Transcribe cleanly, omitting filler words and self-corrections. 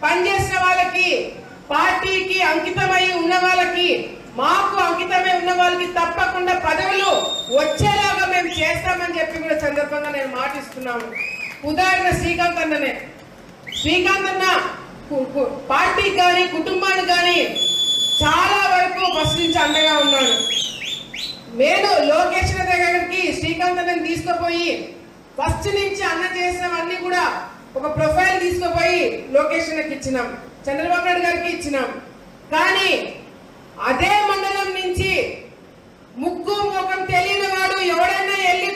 పనిచేసిన వాళ్ళకి, పార్టీకి అంకితమై ఉన్న వాళ్ళకి, మాకు అంకితమై ఉన్న వాళ్ళకి తప్పకుండా పదవులు వచ్చేలాగా మేము చేస్తామని చెప్పి కూడా సందర్భంగా నేను మాటిస్తున్నాను. ఉదాహరణ శ్రీకాంత్ అన్ననే. శ్రీకాంత్ అన్న పార్టీకి కానీ కుటుంబానికి కానీ చాలా వరకు ఫస్ట్ నుంచి అండగా ఉన్నాడు. నేను లోకేష్ దగ్గరికి శ్రీకాంత్ అన్నని తీసుకుపోయి ఫస్ట్ నుంచి అన్న చేసినవన్నీ కూడా ఒక ప్రొఫైల్ తీసుకుపోయి లోకేష్ అన్నకి ఇచ్చినాం, చంద్రబాబు నాయుడు గారికి ఇచ్చినాం. కానీ అదే మండలం నుంచి ముక్కు ముఖం తెలియని వాడు ఎవడైనా వెళ్ళి